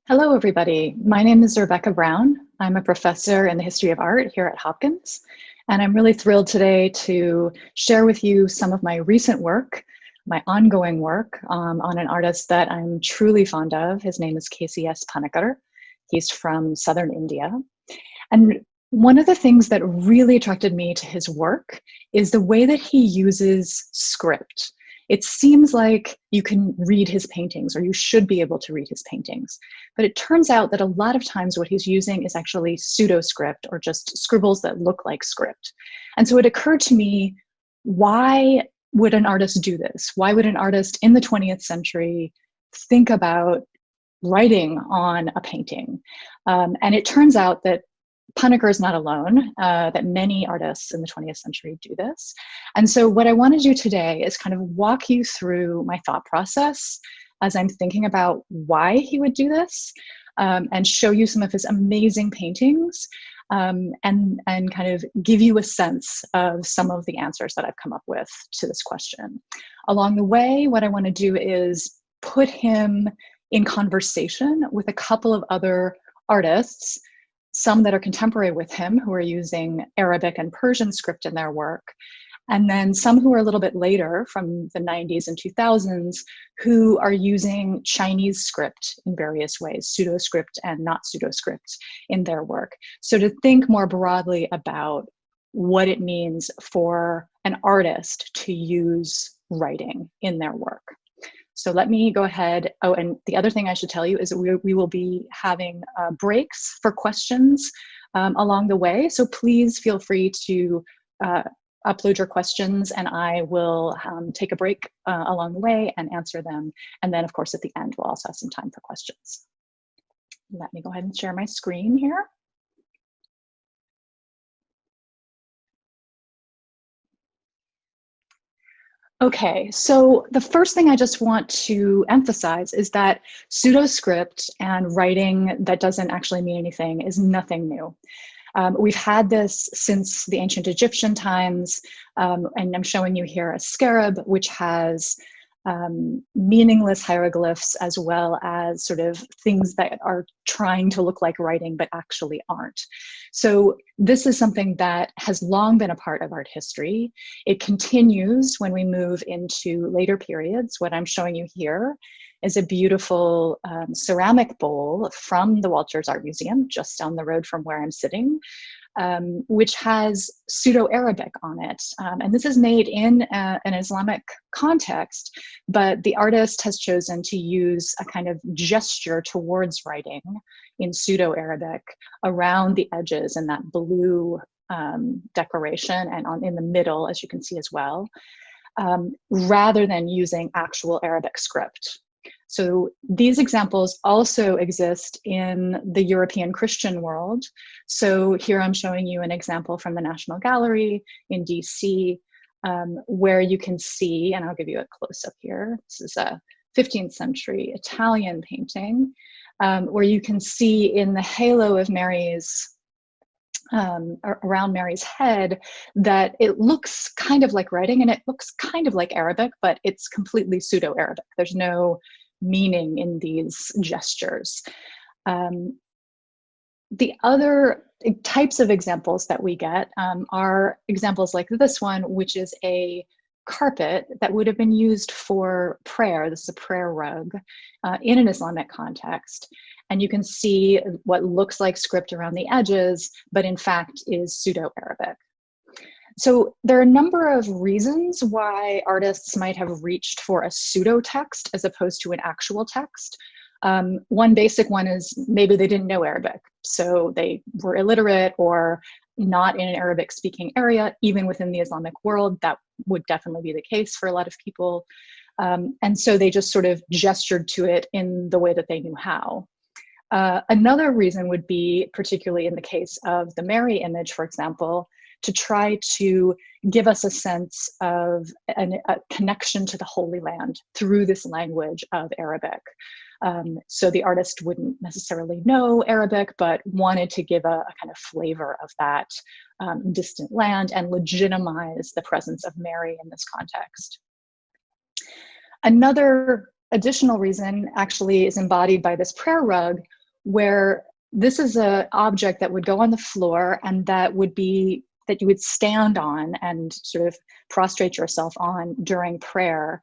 Hello, everybody. My name is Rebecca Brown. I'm a professor in the history of art here at Hopkins, and I'm really thrilled today to share with you some of my recent work, my ongoing work on an artist that I'm truly fond of. His name is KCS Panikkar. He's from southern India. And one of the things that really attracted me to his work is the way that he uses script. It seems like you can read his paintings, or you should be able to read his paintings. But it turns out that a lot of times what he's using is actually pseudo-script, or just scribbles that look like script. And so it occurred to me, why would an artist do this? Why would an artist in the 20th century think about writing on a painting? And it turns out that Panikkar is not alone, that many artists in the 20th century do this. And so what I want to do today is kind of walk you through my thought process as I'm thinking about why he would do this, and show you some of his amazing paintings, and kind of give you a sense of some of the answers that I've come up with to this question. Along the way, what I want to do is put him in conversation with a couple of other artists, some that are contemporary with him who are using Arabic and Persian script in their work, and then some who are a little bit later from the 90s and 2000s who are using Chinese script in various ways, pseudo-script and not pseudo-script in their work. So to think more broadly about what it means for an artist to use writing in their work. So let me go ahead. Oh, and the other thing I should tell you is that we will be having breaks for questions along the way. So please feel free to upload your questions, and I will take a break along the way and answer them. And then, of course, at the end, we'll also have some time for questions. Let me go ahead and share my screen here. Okay, so the first thing I just want to emphasize is that pseudo-script and writing that doesn't actually mean anything is nothing new. We've had this since the ancient Egyptian times, and I'm showing you here a scarab, which has meaningless hieroglyphs as well as sort of things that are trying to look like writing but actually aren't. So this is something that has long been a part of art history. It continues when we move into later periods. What I'm showing you here is a beautiful ceramic bowl from the Walters Art Museum, just down the road from where I'm sitting, which has pseudo-Arabic on it. And this is made in an Islamic context, but the artist has chosen to use a kind of gesture towards writing in pseudo-Arabic around the edges and that blue decoration and in the middle, as you can see as well, rather than using actual Arabic script. So these examples also exist in the European Christian world. So here I'm showing you an example from the National Gallery in DC, where you can see, and I'll give you a close-up here. This is a 15th century Italian painting, where you can see in the halo of Mary's, around Mary's head, that it looks kind of like writing and it looks kind of like Arabic, but it's completely pseudo-Arabic. There's no meaning in these gestures. The other types of examples that we get are examples like this one, which is a carpet that would have been used for prayer. This is a prayer rug in an Islamic context. And you can see what looks like script around the edges, but in fact is pseudo-Arabic. So there are a number of reasons why artists might have reached for a pseudo-text as opposed to an actual text. One basic one is maybe they didn't know Arabic, so they were illiterate or not in an Arabic-speaking area. Even within the Islamic world, that would definitely be the case for a lot of people. And so they just sort of gestured to it in the way that they knew how. Another reason would be, particularly in the case of the Mary image, for example, to try to give us a sense of a connection to the Holy Land through this language of Arabic. So the artist wouldn't necessarily know Arabic, but wanted to give a kind of flavor of that distant land and legitimize the presence of Mary in this context. Another additional reason actually is embodied by this prayer rug, where this is an object that would go on the floor and that you would stand on and sort of prostrate yourself on during prayer.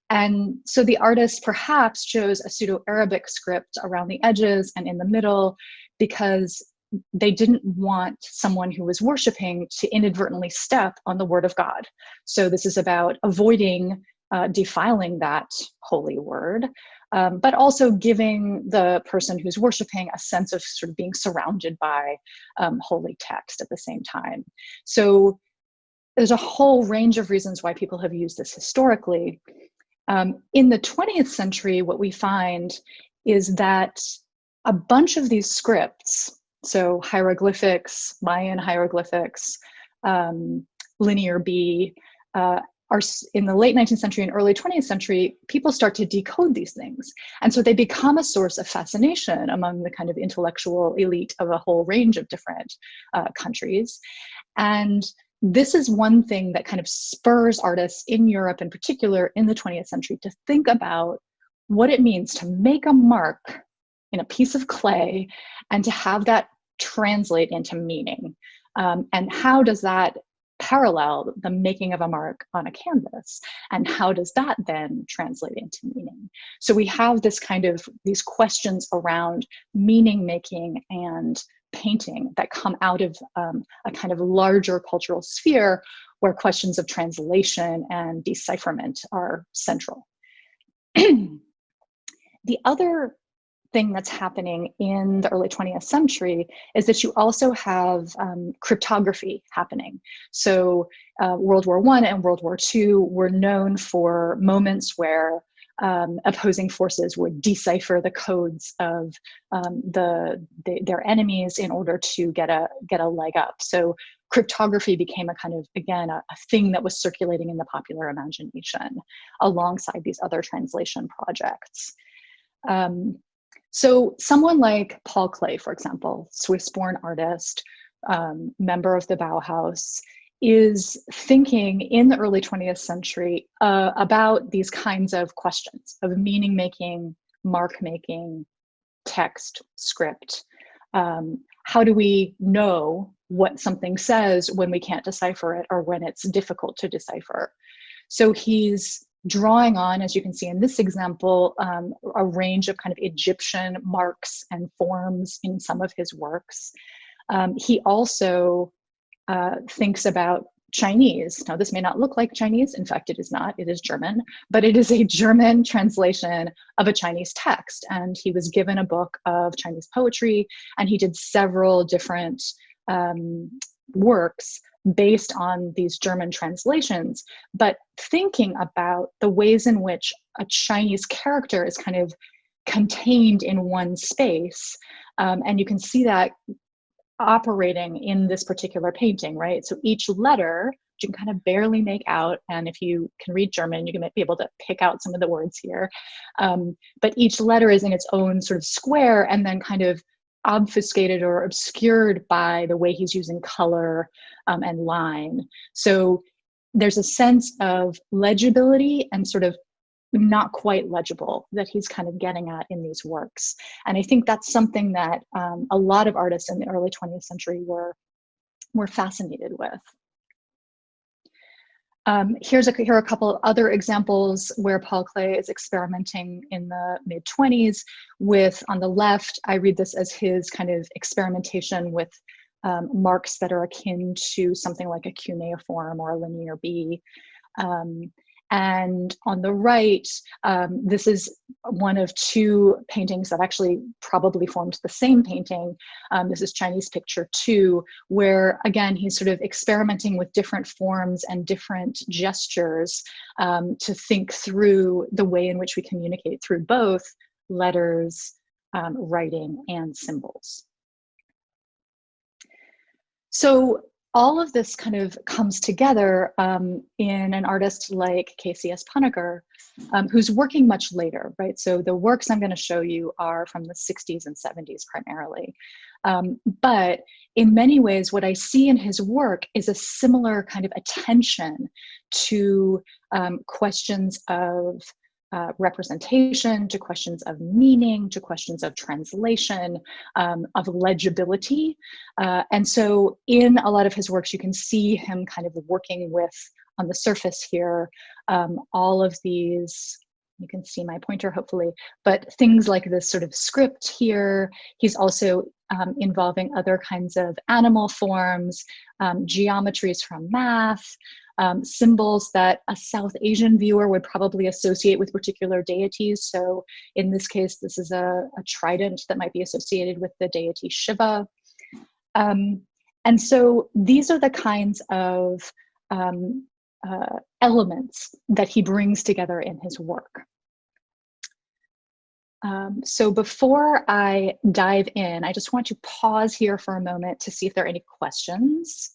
And so the artist perhaps chose a Pseudo-Arabic script around the edges and in the middle because they didn't want someone who was worshiping to inadvertently step on the word of God. So this is about avoiding defiling that holy word, but also giving the person who's worshiping a sense of sort of being surrounded by holy text at the same time. So there's a whole range of reasons why people have used this historically. In the 20th century, what we find is that a bunch of these scripts, so hieroglyphics, Mayan hieroglyphics, linear B, are in the late 19th century and early 20th century, people start to decode these things. And so they become a source of fascination among the kind of intellectual elite of a whole range of different countries. And this is one thing that kind of spurs artists in Europe in particular in the 20th century to think about what it means to make a mark in a piece of clay and to have that translate into meaning. And how does that parallel the making of a mark on a canvas? And how does that then translate into meaning? So we have this kind of, these questions around meaning making and painting that come out of a kind of larger cultural sphere where questions of translation and decipherment are central. The other thing that's happening in the early 20th century is that you also have cryptography happening. So World War I and World War II were known for moments where opposing forces would decipher the codes of their enemies in order to get a leg up. So cryptography became a kind of, again, a thing that was circulating in the popular imagination alongside these other translation projects. So someone like Paul Klee, for example, Swiss-born artist, member of the Bauhaus, is thinking in the early 20th century about these kinds of questions of meaning making, mark making, text, script. How do we know what something says when we can't decipher it or when it's difficult to decipher? So he's drawing on, as you can see in this example, a range of kind of Egyptian marks and forms in some of his works. He also thinks about Chinese. Now, this may not look like Chinese. In fact, it is not. It is German, but it is a German translation of a Chinese text. And he was given a book of Chinese poetry, and he did several different works based on these German translations, but thinking about the ways in which a Chinese character is kind of contained in one space. And you can see that operating in this particular painting, right? So each letter you can kind of barely make out, and if you can read German, you can be able to pick out some of the words here. But each letter is in its own sort of square and then kind of obfuscated or obscured by the way he's using color and line. So there's a sense of legibility and sort of not quite legible that he's kind of getting at in these works. And I think that's something that a lot of artists in the early 20th century were fascinated with. Here are a couple of other examples where Paul Klee is experimenting in the mid-20s with, on the left, I read this as his kind of experimentation with marks that are akin to something like a cuneiform or a linear B. And on the right, this is one of two paintings that actually probably formed the same painting. This is Chinese Picture 2, where again, he's sort of experimenting with different forms and different gestures to think through the way in which we communicate through both letters, writing, and symbols. So all of this kind of comes together in an artist like KCS Punegar, who's working much later, right? So the works I'm going to show you are from the 60s and 70s primarily. But in many ways, what I see in his work is a similar kind of attention to questions of representation, to questions of meaning, to questions of translation, of legibility. And so in a lot of his works, you can see him kind of working with, on the surface here, all of these, you can see my pointer hopefully, but things like this sort of script here. He's also involving other kinds of animal forms, geometries from math, symbols that a South Asian viewer would probably associate with particular deities. So in this case, this is a trident that might be associated with the deity Shiva. And so these are the kinds of elements that he brings together in his work. So before I dive in, I just want to pause here for a moment to see if there are any questions.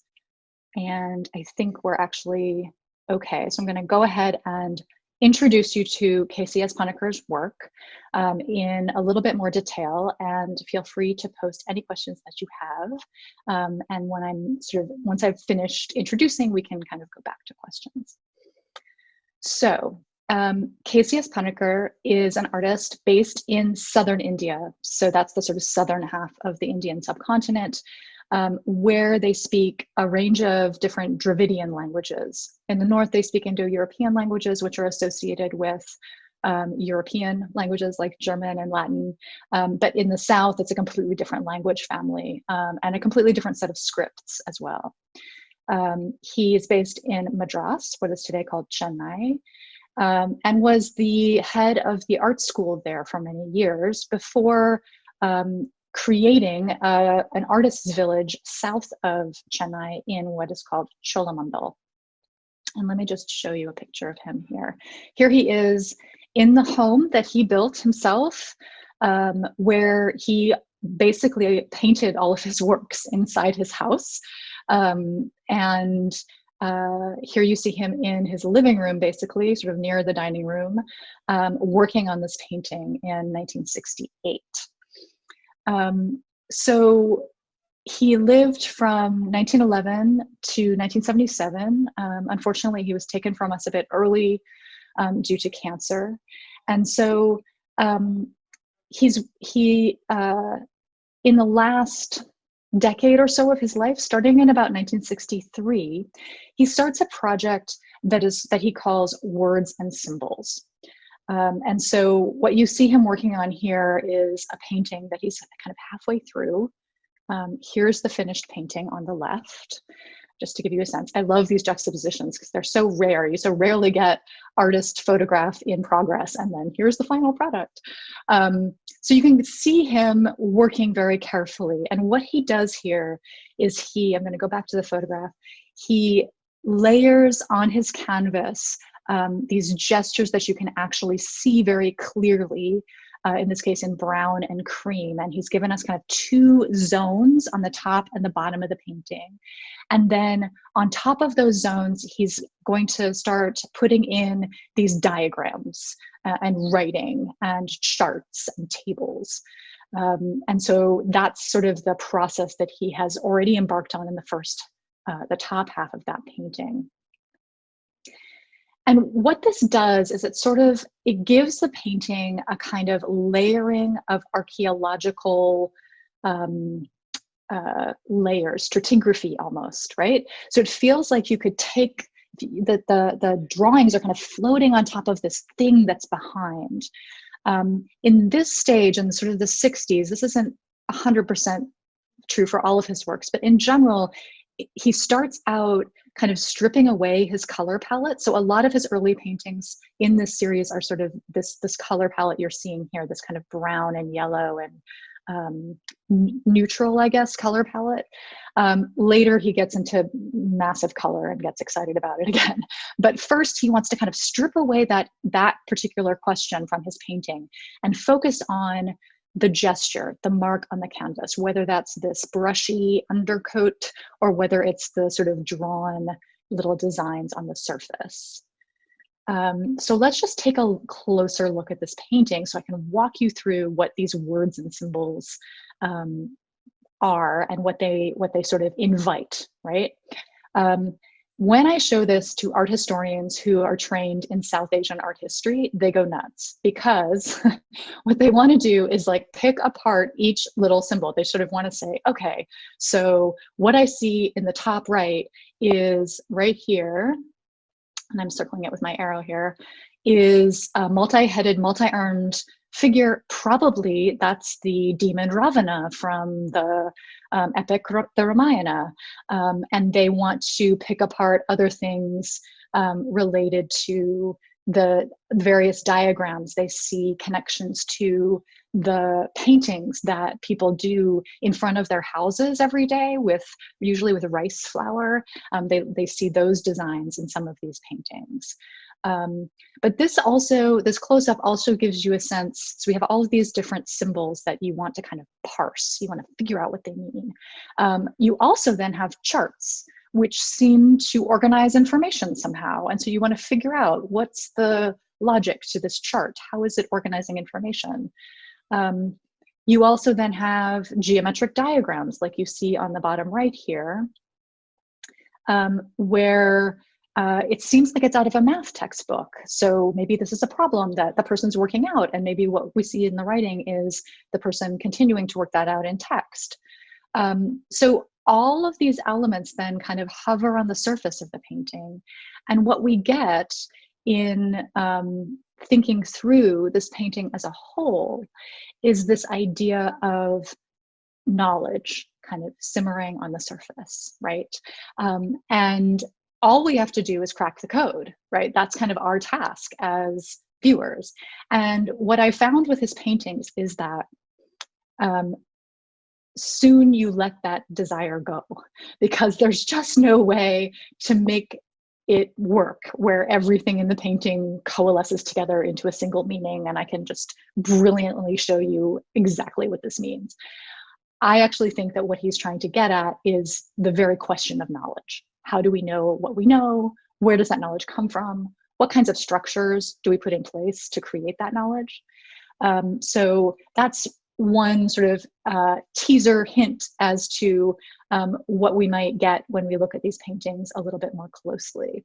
And I think we're actually okay. So I'm going to go ahead and introduce you to KCS Paniker's work in a little bit more detail, and feel free to post any questions that you have. And when I'm once I've finished introducing, we can kind of go back to questions. So KCS Paniker is an artist based in southern India. So that's the sort of southern half of the Indian subcontinent, where they speak a range of different Dravidian languages. In the north, they speak Indo-European languages, which are associated with European languages like German and Latin. But in the south, it's a completely different language family and a completely different set of scripts as well. He is based in Madras, what is today called Chennai, and was the head of the art school there for many years before creating an artist's village south of Chennai in what is called Cholamandal. And let me just show you a picture of him here. Here he is in the home that he built himself, where he basically painted all of his works inside his house. Here you see him in his living room, basically, sort of near the dining room, working on this painting in 1968. So he lived from 1911 to 1977. Unfortunately, he was taken from us a bit early due to cancer. And so in the last decade or so of his life, starting in about 1963, he starts a project that he calls Words and Symbols. And so what you see him working on here is a painting that he's kind of halfway through. Here's the finished painting on the left, just to give you a sense. I love these juxtapositions because they're so rare. You so rarely get artist photograph in progress, and then here's the final product. So you can see him working very carefully. And what he does here is I'm going to go back to the photograph, he layers on his canvas these gestures that you can actually see very clearly, in this case in brown and cream. And he's given us kind of two zones on the top and the bottom of the painting. And then on top of those zones, he's going to start putting in these diagrams and writing and charts and tables. And so that's sort of the process that he has already embarked on in the top half of that painting. And what this does is it gives the painting a kind of layering of archaeological layers, stratigraphy almost, right? So it feels like you could take the drawings are kind of floating on top of this thing that's behind. In this stage, in sort of the 60s, this isn't 100% true for all of his works, but in general, he starts out kind of stripping away his color palette. So a lot of his early paintings in this series are sort of this color palette you're seeing here, this kind of brown and yellow and neutral, I guess, color palette. Later, he gets into massive color and gets excited about it again. But first, he wants to kind of strip away that particular question from his painting and focus on the gesture, the mark on the canvas, whether that's this brushy undercoat or whether it's the sort of drawn little designs on the surface. So let's just take a closer look at this painting so I can walk you through what these words and symbols are and what they sort of invite, right? When I show this to art historians who are trained in South Asian art history, they go nuts, because what they want to do is like pick apart each little symbol. They sort of want to say, okay, so what I see in the top right is right here, and I'm circling it with my arrow here, is a multi-headed, multi-armed figure. Probably that's the demon Ravana from the epic, the Ramayana. And they want to pick apart other things related to the various diagrams. They see connections to the paintings that people do in front of their houses every day, with usually with rice flour. They see those designs in some of these paintings. But this close-up also gives you a sense. So we have all of these different symbols that you want to kind of parse. You want to figure out what they mean. You also then have charts, which seem to organize information somehow. And so you want to figure out, what's the logic to this chart? How is it organizing information? You also then have geometric diagrams, like you see on the bottom right here, where it seems like it's out of a math textbook. So maybe this is a problem that the person's working out, and maybe what we see in the writing is the person continuing to work that out in text. So all of these elements then kind of hover on the surface of the painting. And what we get in thinking through this painting as a whole is this idea of knowledge kind of simmering on the surface, right? And all we have to do is crack the code, right? That's kind of our task as viewers. And what I found with his paintings is that soon you let that desire go, because there's just no way to make it work where everything in the painting coalesces together into a single meaning, and I can just brilliantly show you exactly what this means. I actually think that what he's trying to get at is the very question of knowledge. How do we know what we know? Where does that knowledge come from? What kinds of structures do we put in place to create that knowledge? So that's one sort of teaser hint as to what we might get when we look at these paintings a little bit more closely.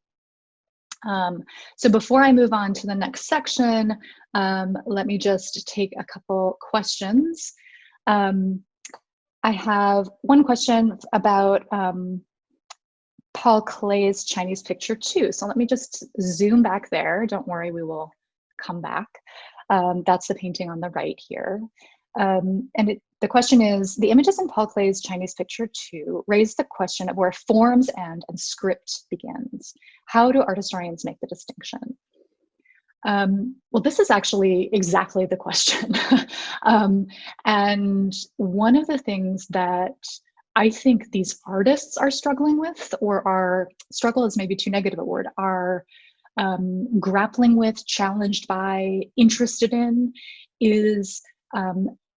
So before I move on to the next section, let me just take a couple questions. I have one question about Paul Klee's Chinese picture 2. So let me just zoom back there. Don't worry, we will come back. That's the painting on the right here. The question is, the images in Paul Klee's Chinese picture 2 raise the question of where forms end and script begins. How do art historians make the distinction? Well, this is actually exactly the question. And one of the things that I think these artists are struggling with, struggle is maybe too negative a word, are grappling with, challenged by, interested in, is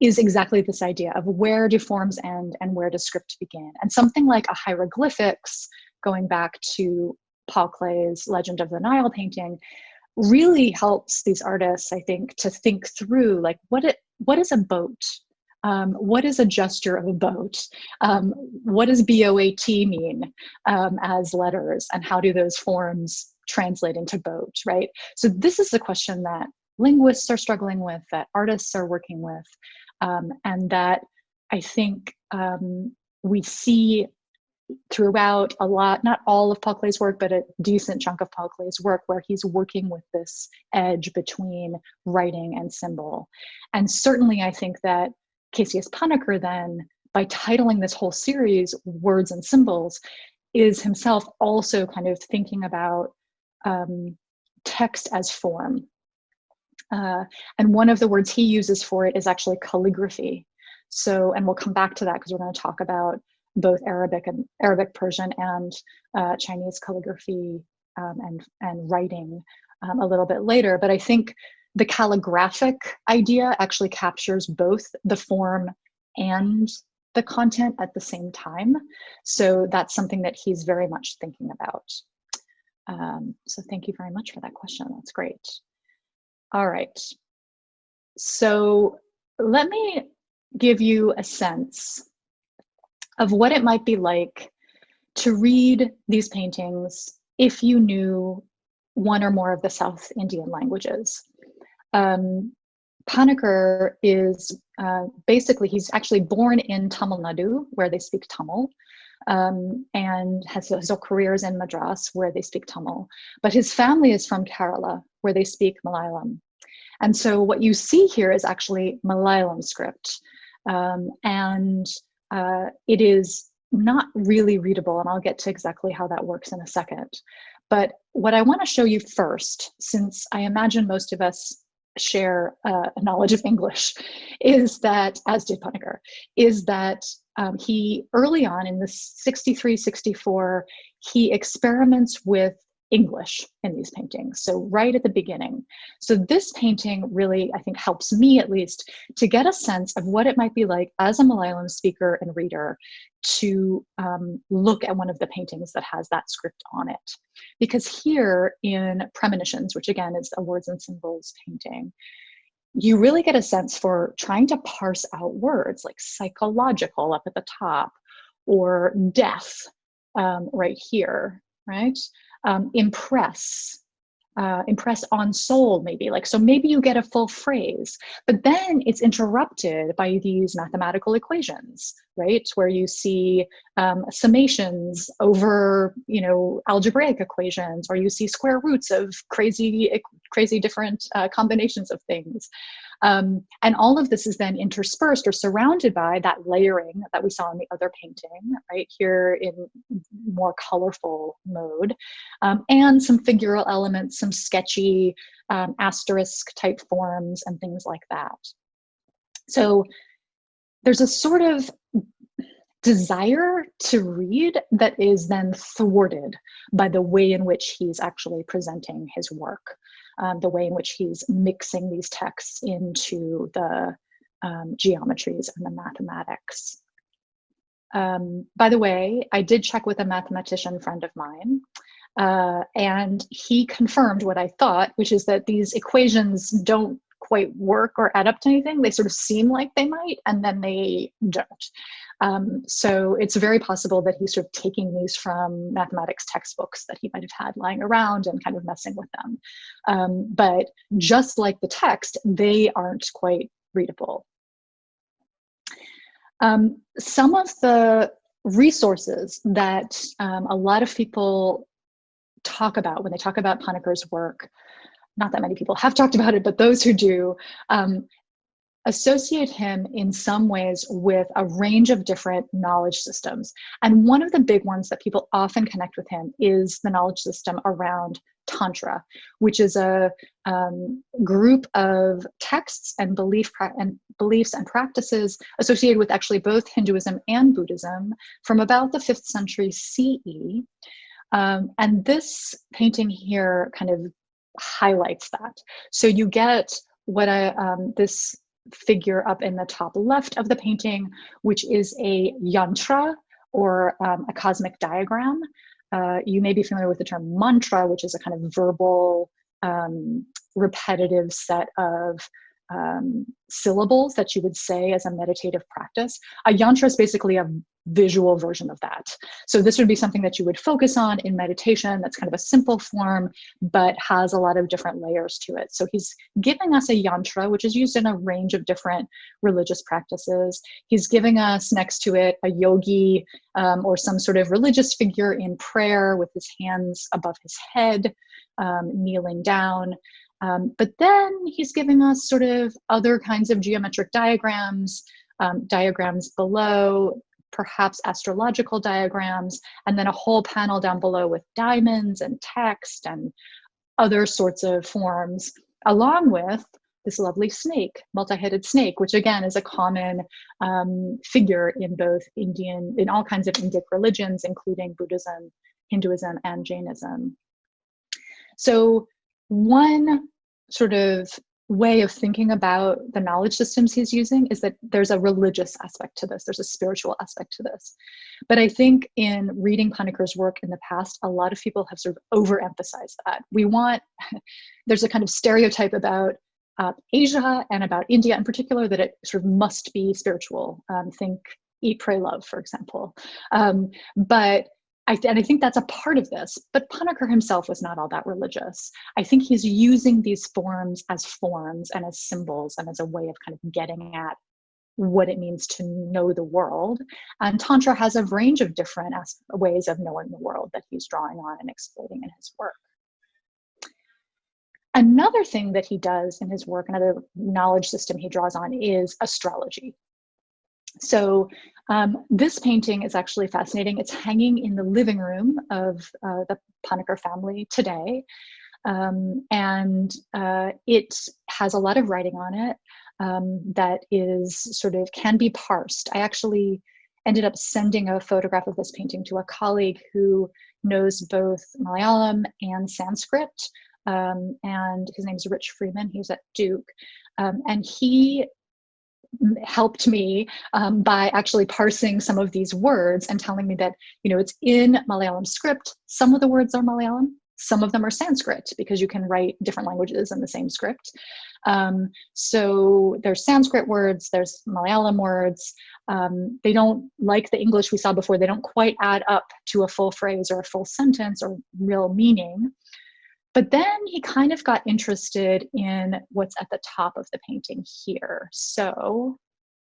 exactly this idea of where do forms end and where does script begin. And something like a hieroglyphics, going back to Paul Klee's Legend of the Nile painting, really helps these artists, I think, to think through, like, what is a boat? What is a gesture of a boat? What does BOAT mean as letters? And how do those forms translate into boat, right? So this is the question that linguists are struggling with, that artists are working with, and that I think we see throughout a lot, not all of Paul Klee's work, but a decent chunk of Paul Klee's work, where he's working with this edge between writing and symbol. And certainly I think that Cassius Puneker then, by titling this whole series Words and Symbols, is himself also kind of thinking about text as form. And one of the words he uses for it is actually calligraphy. So, and we'll come back to that because we're going to talk about both Arabic, Persian, and Chinese calligraphy and writing a little bit later. But I think the calligraphic idea actually captures both the form and the content at the same time. So that's something that he's very much thinking about. So thank you very much for that question. That's great. All right. So let me give you a sense of what it might be like to read these paintings if you knew one or more of the South Indian languages. Panikkar is basically, he's actually born in Tamil Nadu, where they speak Tamil, and has his careers in Madras, where they speak Tamil. But his family is from Kerala, where they speak Malayalam. And so what you see here is actually Malayalam script. And it is not really readable, and I'll get to exactly how that works in a second. But what I want to show you first, since I imagine most of us share a knowledge of English, is that, as did Panikkar, is that he, early on in the 63, 64, he experiments with English in these paintings. So right at the beginning. So this painting really, I think, helps me at least to get a sense of what it might be like as a Malayalam speaker and reader to look at one of the paintings that has that script on it. Because here in Premonitions, which again is a words and symbols painting, you really get a sense for trying to parse out words like psychological up at the top, or death right here, right? Impress on soul, maybe, like, so maybe you get a full phrase, but then it's interrupted by these mathematical equations, right, where you see summations over, you know, algebraic equations, or you see square roots of crazy different combinations of things. And all of this is then interspersed or surrounded by that layering that we saw in the other painting, right here in more colorful mode, and some figural elements, some sketchy asterisk type forms and things like that. So there's a sort of desire to read that is then thwarted by the way in which he's actually presenting his work, the way in which he's mixing these texts into the geometries and the mathematics. By the way, I did check with a mathematician friend of mine, and he confirmed what I thought, which is that these equations don't quite work or add up to anything. They sort of seem like they might, and then they don't. So it's very possible that he's sort of taking these from mathematics textbooks that he might have had lying around and kind of messing with them. But just like the text, they aren't quite readable. Some of the resources that a lot of people talk about when they talk about Panikkar's work, not that many people have talked about it, but those who do, associate him in some ways with a range of different knowledge systems. And one of the big ones that people often connect with him is the knowledge system around Tantra, which is a group of texts and beliefs and practices associated with actually both Hinduism and Buddhism from about the 5th century CE. And this painting here kind of highlights that. So you get what this figure up in the top left of the painting, which is a yantra, or a cosmic diagram. You may be familiar with the term mantra, which is a kind of verbal, repetitive set of syllables that you would say as a meditative practice. A yantra is basically a visual version of that. So this would be something that you would focus on in meditation. That's kind of a simple form, but has a lot of different layers to it. So he's giving us a yantra, which is used in a range of different religious practices. He's giving us next to it a yogi, or some sort of religious figure in prayer with his hands above his head, kneeling down. But then he's giving us sort of other kinds of geometric diagrams, diagrams below, perhaps astrological diagrams, and then a whole panel down below with diamonds and text and other sorts of forms, along with this lovely snake, multi-headed snake, which again is a common figure in both in all kinds of Indic religions, including Buddhism, Hinduism, and Jainism. So one sort of way of thinking about the knowledge systems he's using is that there's a religious aspect to this, there's a spiritual aspect to this. But I think in reading Panikkar's work in the past, a lot of people have sort of overemphasized that. There's a kind of stereotype about Asia and about India in particular, that it sort of must be spiritual. Think Eat, Pray, Love, for example. But and I think that's a part of this, but Panikkar himself was not all that religious. I think he's using these forms and as symbols and as a way of kind of getting at what it means to know the world. And Tantra has a range of different ways of knowing the world that he's drawing on and exploiting in his work. Another thing that he does in his work, another knowledge system he draws on, is astrology. So this painting is actually fascinating. It's hanging in the living room of the Panikkar family today. And it has a lot of writing on it that is sort of, can be parsed. I actually ended up sending a photograph of this painting to a colleague who knows both Malayalam and Sanskrit. And his name's Rich Freeman. He's at Duke. And he helped me by actually parsing some of these words and telling me that, you know, it's in Malayalam script. Some of the words are Malayalam, some of them are Sanskrit, because you can write different languages in the same script. So there's Sanskrit words, there's Malayalam words. They don't, like the English we saw before, they don't quite add up to a full phrase or a full sentence or real meaning. But then he kind of got interested in what's at the top of the painting here. So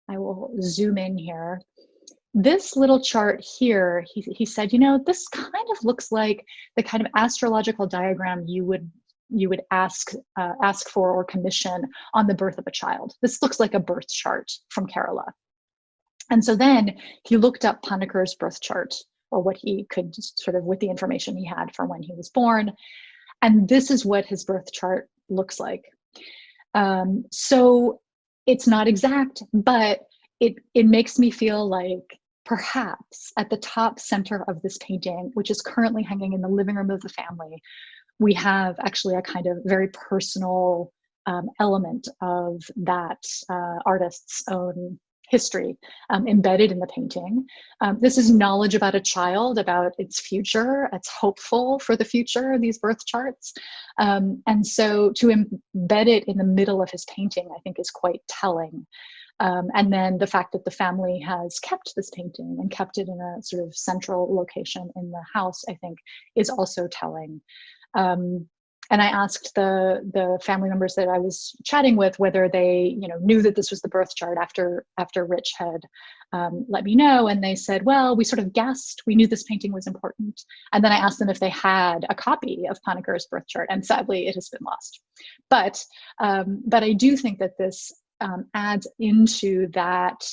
I will zoom in here. This little chart here, he said, you know, this kind of looks like the kind of astrological diagram you would ask for or commission on the birth of a child. This looks like a birth chart from Kerala. And so then he looked up Panikkar's birth chart, or what he could sort of, with the information he had from when he was born. And this is what his birth chart looks like. So it's not exact, but it makes me feel like perhaps at the top center of this painting, which is currently hanging in the living room of the family, we have actually a kind of very personal element of that artist's own history embedded in the painting. This is knowledge about a child, about its future. It's hopeful for the future, these birth charts. And so to embed it in the middle of his painting, I think is quite telling. And then the fact that the family has kept this painting and kept it in a sort of central location in the house, I think is also telling. And I asked the family members that I was chatting with whether they, you know, knew that this was the birth chart after Rich had let me know, and they said, well, we sort of guessed. We knew this painting was important. And then I asked them if they had a copy of Panikkar's birth chart, and sadly, it has been lost. But I do think that this adds into that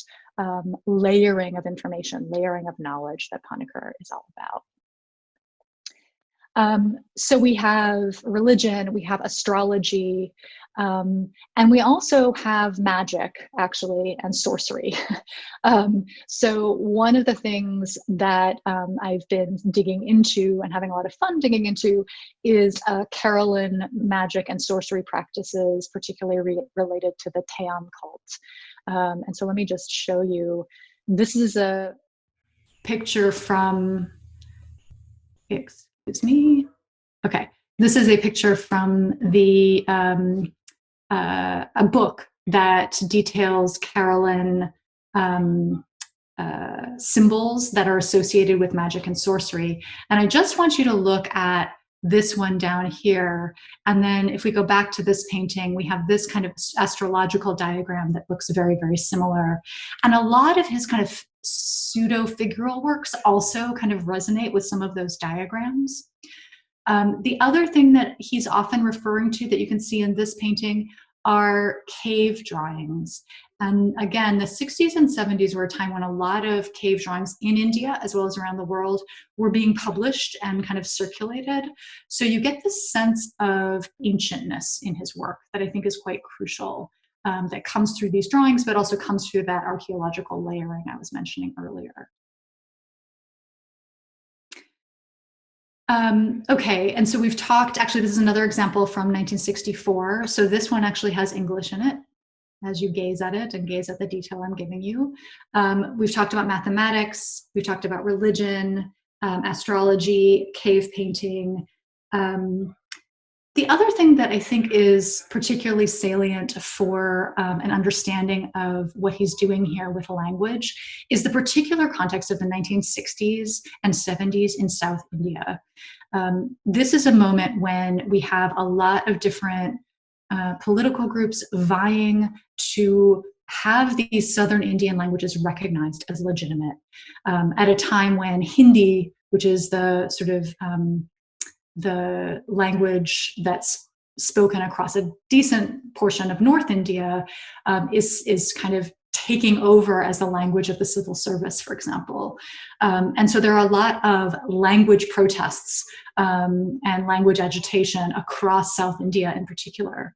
layering of information, layering of knowledge that Panikkar is all about. So we have religion, we have astrology, and we also have magic, actually, and sorcery. So one of the things that I've been digging into and having a lot of fun digging into is Caroline magic and sorcery practices, particularly related to the Thean cult. And so let me just show you. This is a picture from, excuse me. Okay, this is a picture from the a book that details Caroline symbols that are associated with magic and sorcery. And I just want you to look at this one down here. And then if we go back to this painting, we have this kind of astrological diagram that looks very, very similar. And a lot of his kind of pseudo-figural works also kind of resonate with some of those diagrams. The other thing that he's often referring to that you can see in this painting are cave drawings. And again, the 60s and 70s were a time when a lot of cave drawings in India, as well as around the world, were being published and kind of circulated. So you get this sense of ancientness in his work that I think is quite crucial, that comes through these drawings, but also comes through that archaeological layering I was mentioning earlier. Okay, and so we've talked, actually this is another example from 1964. So this one actually has English in it, as you gaze at it and gaze at the detail I'm giving you. We've talked about mathematics, we've talked about religion, astrology, cave painting. The other thing that I think is particularly salient for an understanding of what he's doing here with language is the particular context of the 1960s and 70s in South India. This is a moment when we have a lot of different political groups vying to have these Southern Indian languages recognized as legitimate at a time when Hindi, which is the sort of the language that's spoken across a decent portion of North India, is kind of taking over as the language of the civil service, for example. And so there are a lot of language protests and language agitation across South India in particular.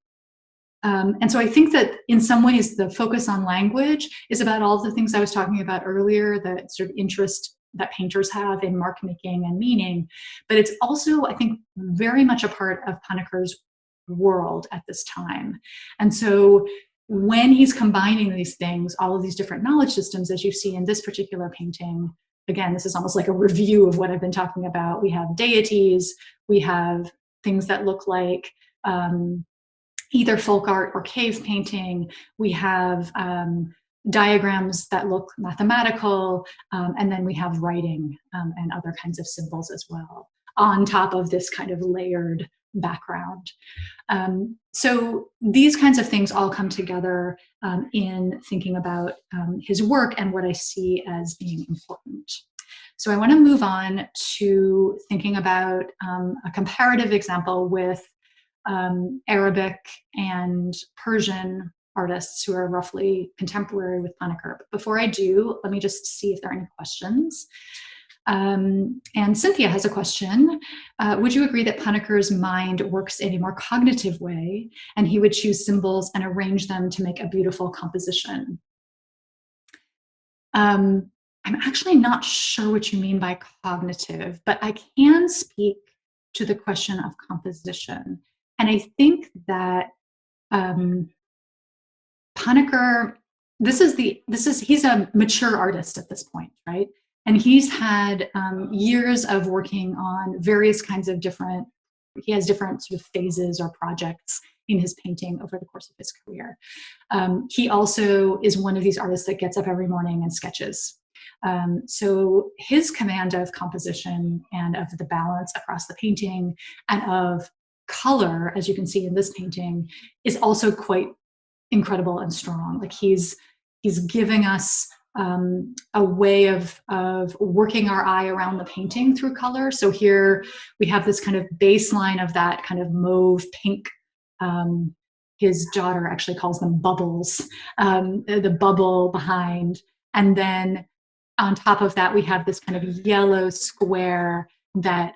And so I think that in some ways the focus on language is about all the things I was talking about earlier, the sort of interest that painters have in mark making and meaning, but it's also, I think, very much a part of Panikkara's world at this time. And so when he's combining these things, all of these different knowledge systems, as you see in this particular painting, again, this is almost like a review of what I've been talking about. We have deities, we have things that look like either folk art or cave painting, we have diagrams that look mathematical, and then we have writing and other kinds of symbols as well, on top of this kind of layered background. So these kinds of things all come together in thinking about his work and what I see as being important. So I want to move on to thinking about a comparative example with Arabic and Persian artists who are roughly contemporary with Panikkara. But before I do, let me just see if there are any questions. And Cynthia has a question. Would you agree that Panikkara's mind works in a more cognitive way, and he would choose symbols and arrange them to make a beautiful composition? I'm actually not sure what you mean by cognitive, but I can speak to the question of composition. And I think that Panikkara, he's a mature artist at this point, right? And he's had years of working on various kinds of he has different sort of phases or projects in his painting over the course of his career. He also is one of these artists that gets up every morning and sketches. So his command of composition and of the balance across the painting and of color, as you can see in this painting, is also quite incredible and strong. Like he's giving us a way of working our eye around the painting through color. So here we have this kind of baseline of that kind of mauve pink. His daughter actually calls them bubbles, the bubble behind. And then on top of that, we have this kind of yellow square that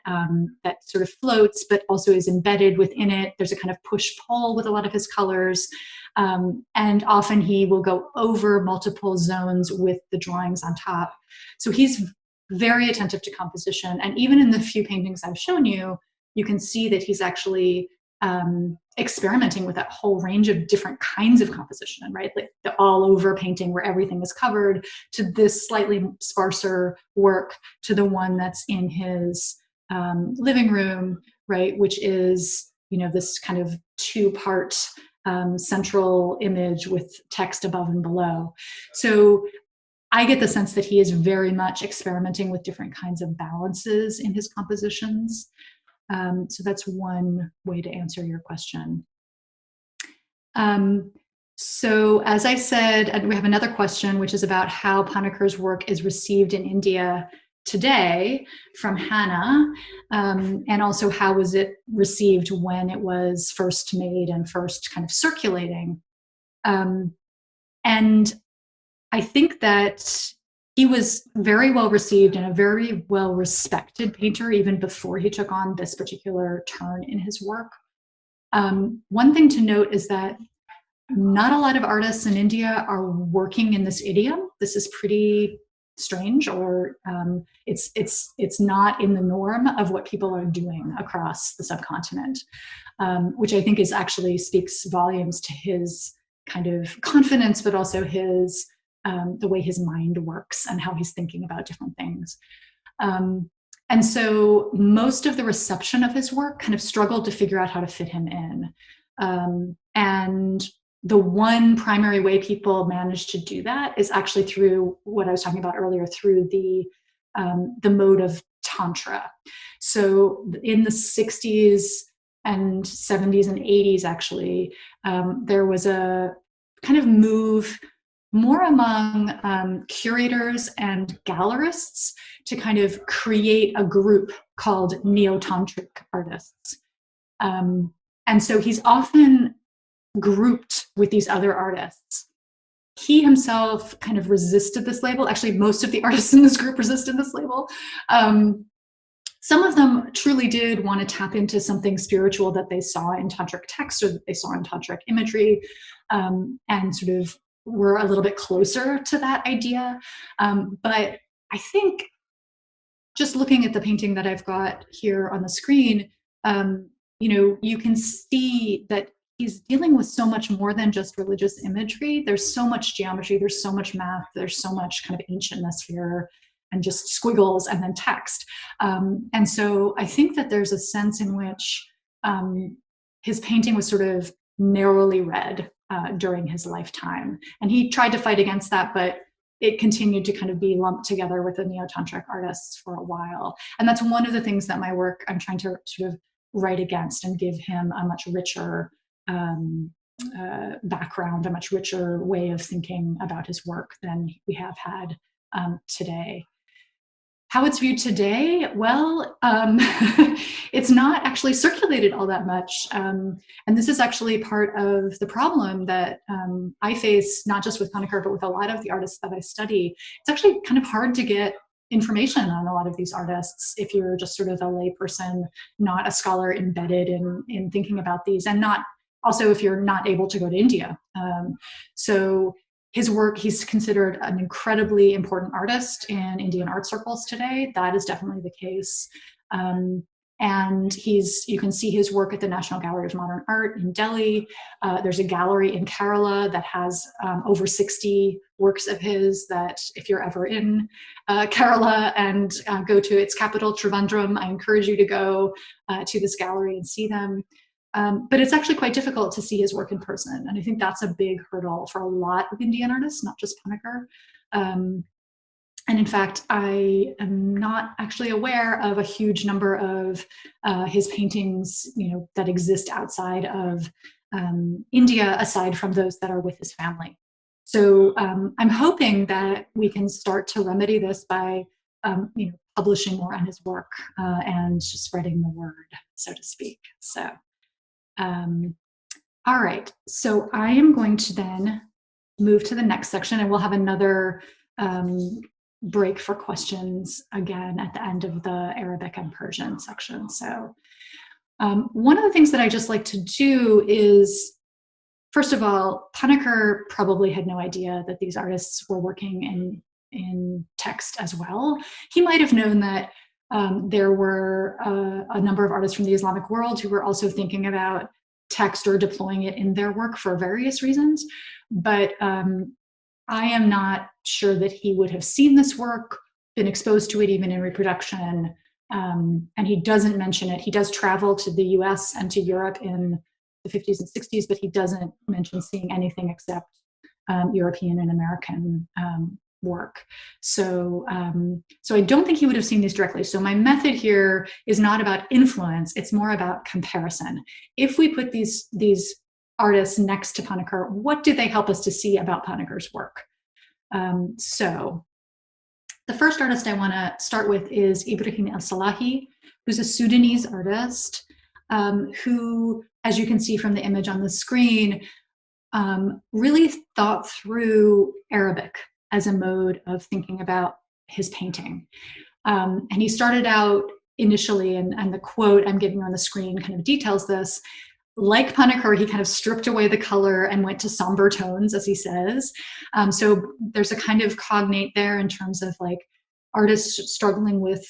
sort of floats, but also is embedded within it. There's a kind of push-pull with a lot of his colors. And often he will go over multiple zones with the drawings on top. So he's very attentive to composition. And even in the few paintings I've shown you, you can see that he's actually experimenting with that whole range of different kinds of composition, right? Like the all over painting where everything is covered, to this slightly sparser work, to the one that's in his living room, right? Which is, this kind of two-part central image with text above and below. So I get the sense that he is very much experimenting with different kinds of balances in his compositions. So that's one way to answer your question. So as I said, and we have another question, which is about how Panikkara's work is received in India today from Hannah, and also how was it received when it was first made and first kind of circulating. And I think that he was very well received and a very well respected painter even before he took on this particular turn in his work. One thing to note is that not a lot of artists in India are working in this idiom. This is pretty strange, or it's not in the norm of what people are doing across the subcontinent, which I think actually speaks volumes to his kind of confidence, but also his the way his mind works and how he's thinking about different things. And so most of the reception of his work kind of struggled to figure out how to fit him in. And the one primary way people manage to do that is actually through what I was talking about earlier, through the mode of Tantra. So in the 60s and 70s and 80s, actually, there was a kind of move more among curators and gallerists to kind of create a group called neo-tantric artists. And so he's often grouped with these other artists. He himself kind of resisted this label. Actually, most of the artists in this group resisted this label. Some of them truly did want to tap into something spiritual that they saw in tantric text or that they saw in tantric imagery, and sort of were a little bit closer to that idea. But I think just looking at the painting that I've got here on the screen, you can see that he's dealing with so much more than just religious imagery. There's so much geometry, there's so much math, there's so much kind of ancientness here, and just squiggles and then text. And so I think that there's a sense in which his painting was sort of narrowly read during his lifetime. And he tried to fight against that, but it continued to kind of be lumped together with the neo-tantric artists for a while. And that's one of the things that my work, I'm trying to sort of write against and give him a much richer background, a much richer way of thinking about his work than we have had today. How it's viewed today? Well, it's not actually circulated all that much. And this is actually part of the problem that I face, not just with Panikkar, but with a lot of the artists that I study. It's actually kind of hard to get information on a lot of these artists if you're just sort of a lay person, not a scholar embedded in thinking about these, and not also if you're not able to go to India. So his work, he's considered an incredibly important artist in Indian art circles today. That is definitely the case. And you can see his work at the National Gallery of Modern Art in Delhi. There's a gallery in Kerala that has over 60 works of his that if you're ever in Kerala and go to its capital, Trivandrum, I encourage you to go to this gallery and see them. But it's actually quite difficult to see his work in person. And I think that's a big hurdle for a lot of Indian artists, not just Panikkar. And in fact, I am not actually aware of a huge number of his paintings, that exist outside of India, aside from those that are with his family. So I'm hoping that we can start to remedy this by, publishing more on his work and just spreading the word, so to speak. So. All right, so I am going to then move to the next section, and we'll have another break for questions again at the end of the Arabic and Persian section. So one of the things that I just like to do is, first of all, Panikkar probably had no idea that these artists were working in text as well. He might have known that there were a number of artists from the Islamic world who were also thinking about text or deploying it in their work for various reasons. But I am not sure that he would have seen this work, been exposed to it even in reproduction. And he doesn't mention it. He does travel to the US and to Europe in the 50s and 60s, but he doesn't mention seeing anything except European and American work. So I don't think he would have seen these directly. So my method here is not about influence, it's more about comparison. If we put these artists next to Panikkar, what do they help us to see about Panikkar's work? So the first artist I want to start with is Ibrahim El-Salahi, who's a Sudanese artist who, as you can see from the image on the screen, really thought through Arabic as a mode of thinking about his painting. And he started out initially, and the quote I'm giving on the screen kind of details this, like Panikkar, he kind of stripped away the color and went to somber tones, as he says. So there's a kind of cognate there in terms of like artists struggling with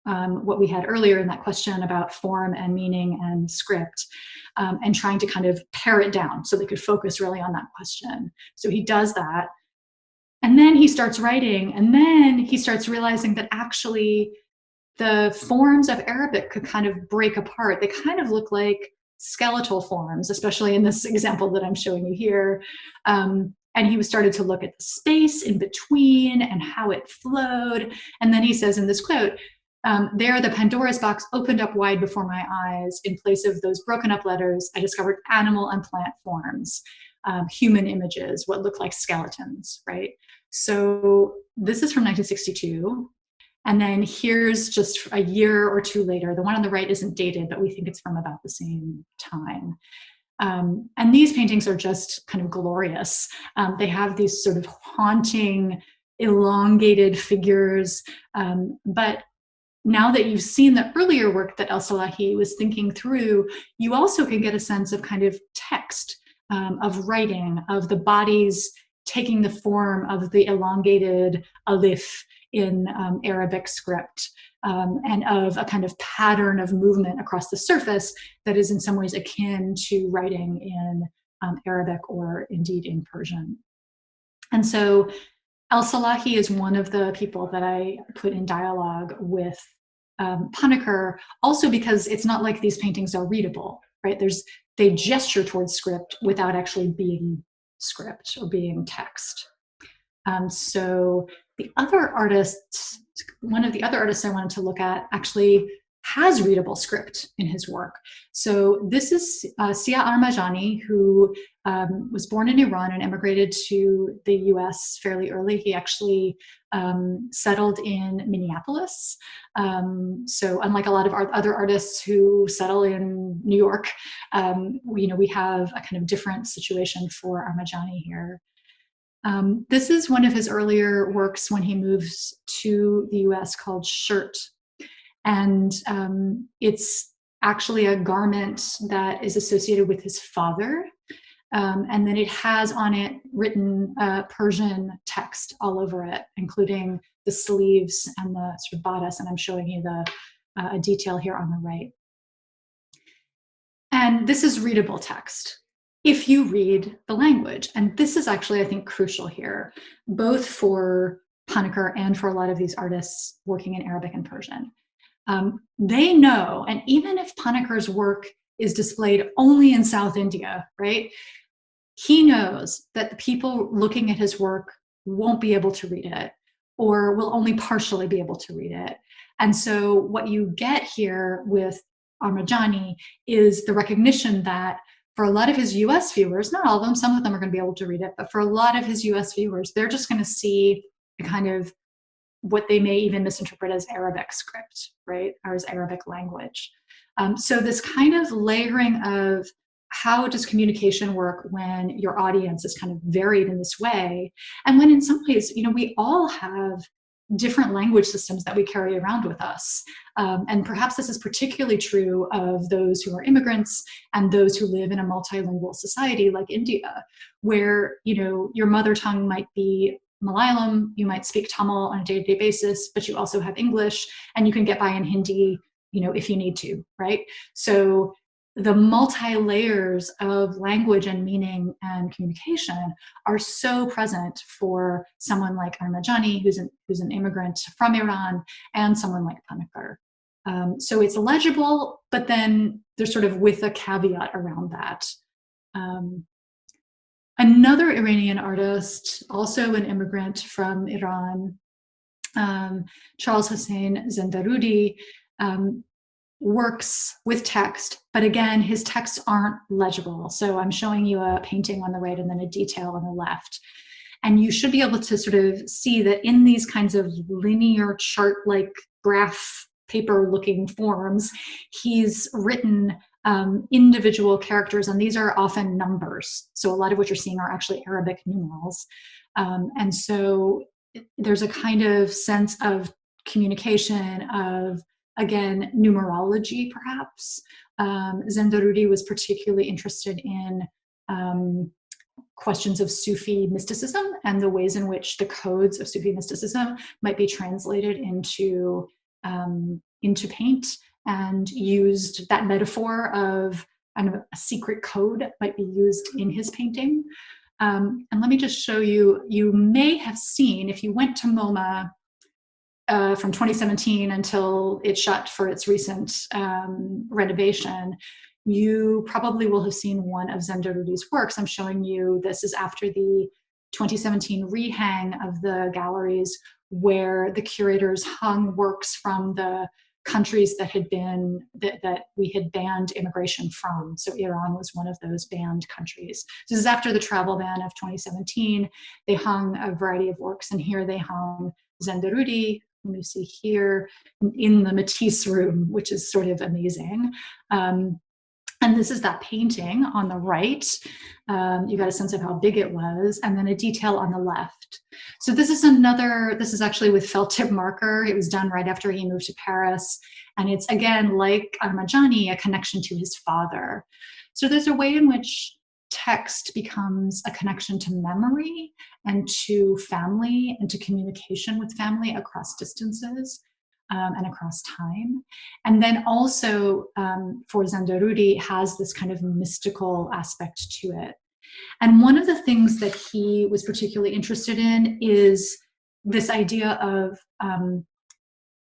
what we had earlier in that question about form and meaning and script, and trying to kind of pare it down so they could focus really on that question. So he does that. And then he starts writing, and then he starts realizing that actually the forms of Arabic could kind of break apart. They kind of look like skeletal forms, especially in this example that I'm showing you here. And he started to look at the space in between and how it flowed. And then he says in this quote, there, the Pandora's box opened up wide before my eyes. In place of those broken up letters, I discovered animal and plant forms, human images, what look like skeletons, right? So this is from 1962. And then here's just a year or two later. The one on the right isn't dated, but we think it's from about the same time. And these paintings are just kind of glorious. They have these sort of haunting, elongated figures. But now that you've seen the earlier work that El-Salahi was thinking through, you also can get a sense of kind of text, of writing, of the bodies taking the form of the elongated alif in Arabic script, and of a kind of pattern of movement across the surface that is in some ways akin to writing in Arabic or indeed in Persian. And so El-Salahi is one of the people that I put in dialogue with Panikkar, also because it's not like these paintings are readable, right? They gesture towards script without actually being script or being text. So the other artists, one of the other artists I wanted to look at actually has readable script in his work. So this is Sia Majani, who was born in Iran and immigrated to the US fairly early. He actually settled in Minneapolis. So unlike a lot of other artists who settle in New York, we have a kind of different situation for Majani here. This is one of his earlier works when he moves to the US called Shirt. And it's actually a garment that is associated with his father. And then it has on it written Persian text all over it, including the sleeves and the sort of bodice. And I'm showing you a detail here on the right. And this is readable text if you read the language. And this is actually, I think, crucial here, both for Panikkar and for a lot of these artists working in Arabic and Persian. They know, and even if Panikkar's work is displayed only in South India, right? He knows that the people looking at his work won't be able to read it, or will only partially be able to read it. And so what you get here with Majani is the recognition that for a lot of his US viewers, not all of them, some of them are going to be able to read it, but for a lot of his US viewers, they're just going to see a kind of what they may even misinterpret as Arabic script, right? Or as Arabic language. So this kind of layering of how does communication work when your audience is kind of varied in this way, and when in some ways, we all have different language systems that we carry around with us. And perhaps this is particularly true of those who are immigrants and those who live in a multilingual society like India, where your mother tongue might be Malayalam, you might speak Tamil on a day-to-day basis, but you also have English, and you can get by in Hindi, if you need to, right? So the multi-layers of language and meaning and communication are so present for someone like Majani, who's an immigrant from Iran, and someone like Panikkar. So it's legible, but then there's sort of with a caveat around that. Another Iranian artist, also an immigrant from Iran, Charles Hossein Zendarudi, works with text, but again, his texts aren't legible. So I'm showing you a painting on the right and then a detail on the left. And you should be able to sort of see that in these kinds of linear chart-like graph paper-looking forms, he's written individual characters, and these are often numbers. So a lot of what you're seeing are actually Arabic numerals. And so there's a kind of sense of communication, of, again, numerology, perhaps. Zendarudi was particularly interested in questions of Sufi mysticism and the ways in which the codes of Sufi mysticism might be translated into paint, and used that metaphor of kind of a secret code might be used in his painting. And let me just show you, you may have seen, if you went to MoMA from 2017 until it shut for its recent renovation, you probably will have seen one of Zendarudi's works. I'm showing you, this is after the 2017 rehang of the galleries, where the curators hung works from the countries that had been, that we had banned immigration from. So Iran was one of those banned countries. This is after the travel ban of 2017. They hung a variety of works, and here they hung Zendarudi, whom you see here, in the Matisse room, which is sort of amazing. And this is that painting on the right. You got a sense of how big it was, and then a detail on the left. So this is another, this is actually with felt tip marker. It was done right after he moved to Paris. And it's, again, like Majani, a connection to his father. So there's a way in which text becomes a connection to memory and to family and to communication with family across distances. And across time. And then also for Zendarudi has this kind of mystical aspect to it. And one of the things that he was particularly interested in is this idea of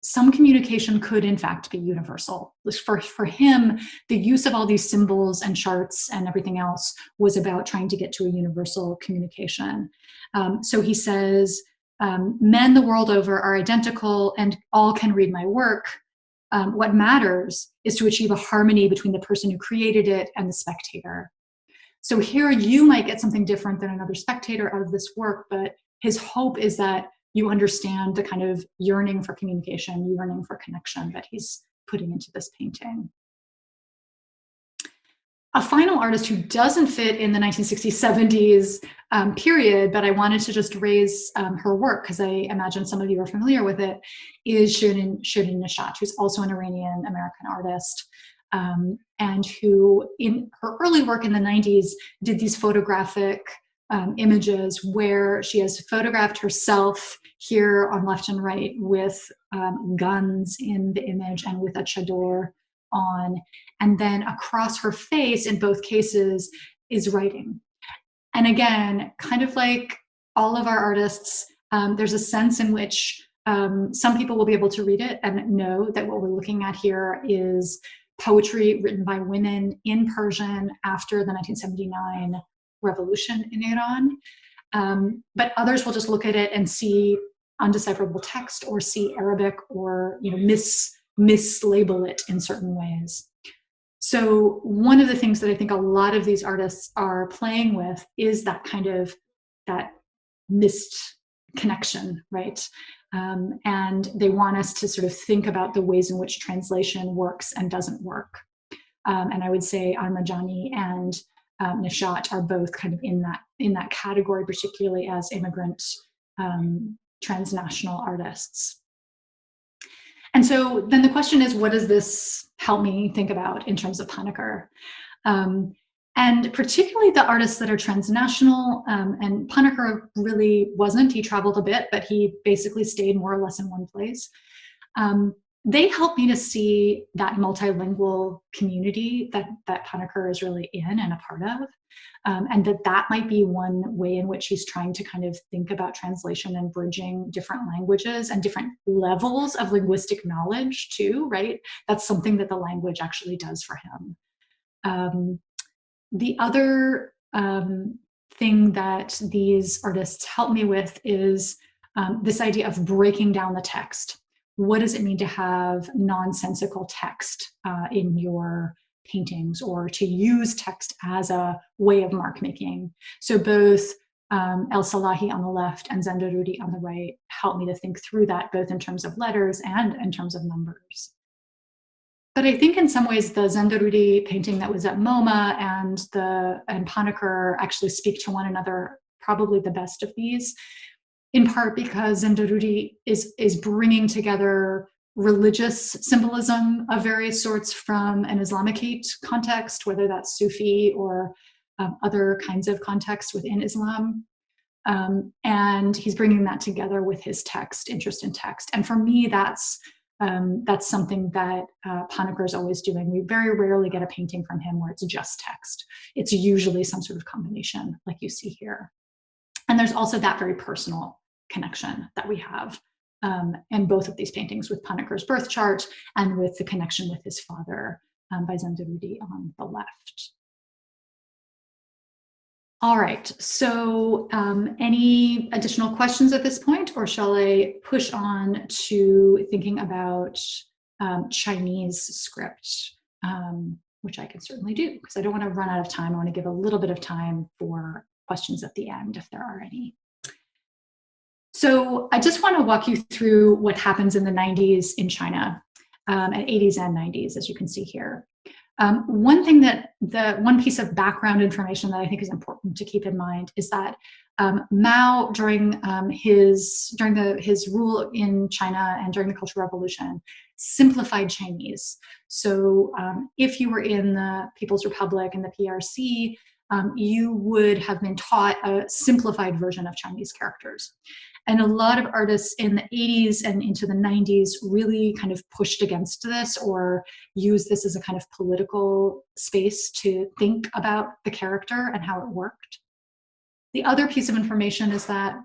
some communication could in fact be universal. For him, the use of all these symbols and charts and everything else was about trying to get to a universal communication. So he says, men the world over are identical and all can read my work. What matters is to achieve a harmony between the person who created it and the spectator. So here you might get something different than another spectator out of this work, but his hope is that you understand the kind of yearning for communication, yearning for connection that he's putting into this painting. A final artist who doesn't fit in the 1960s, 70s period, but I wanted to just raise her work because I imagine some of you are familiar with it, is Shirin Nishat, who's also an Iranian-American artist, and who in her early work in the 90s did these photographic images where she has photographed herself here on left and right with guns in the image and with a chador on, and then across her face in both cases is writing. And again, kind of like all of our artists, there's a sense in which some people will be able to read it and know that what we're looking at here is poetry written by women in Persian after the 1979 revolution in Iran. But others will just look at it and see undecipherable text or see Arabic or mislabel it in certain ways. So one of the things that I think a lot of these artists are playing with is that kind of that missed connection, right? And they want us to sort of think about the ways in which translation works and doesn't work. And I would say Majani and Nishat are both kind of in that category, particularly as immigrant transnational artists. And so then the question is, what does this help me think about in terms of Panikkar? And particularly the artists that are transnational, and Panikkar really wasn't, he traveled a bit, but he basically stayed more or less in one place. They help me to see that multilingual community that Panikkar is really in and a part of. And that might be one way in which he's trying to kind of think about translation and bridging different languages and different levels of linguistic knowledge too, right? That's something that the language actually does for him. The other thing that these artists help me with is this idea of breaking down the text. What does it mean to have nonsensical text in your paintings, or to use text as a way of mark making? So both El Salahi on the left and Zendarudi on the right help me to think through that, both in terms of letters and in terms of numbers. But I think in some ways the Zendarudi painting that was at MoMA and Panikkar actually speak to one another, probably the best of these, in part because Zendarudi is bringing together religious symbolism of various sorts from an Islamic context, whether that's Sufi or other kinds of contexts within Islam. And he's bringing that together with his text, interest in text. And for me, that's something that Panikkar is always doing. We very rarely get a painting from him where it's just text. It's usually some sort of combination like you see here. And there's also that very personal connection that we have and both of these paintings with Panikkara's birth chart and with the connection with his father by Zenderudi on the left. All right, so any additional questions at this point, or shall I push on to thinking about Chinese script, which I can certainly do, because I don't want to run out of time. I want to give a little bit of time for questions at the end, if there are any. So I just want to walk you through what happens in the 90s in China, and 80s and 90s, as you can see here. One thing one piece of background information that I think is important to keep in mind is that Mao, during his rule in China and during the Cultural Revolution, simplified Chinese. So if you were in the People's Republic and the PRC, you would have been taught a simplified version of Chinese characters. And a lot of artists in the 80s and into the 90s really kind of pushed against this or used this as a kind of political space to think about the character and how it worked. The other piece of information is that,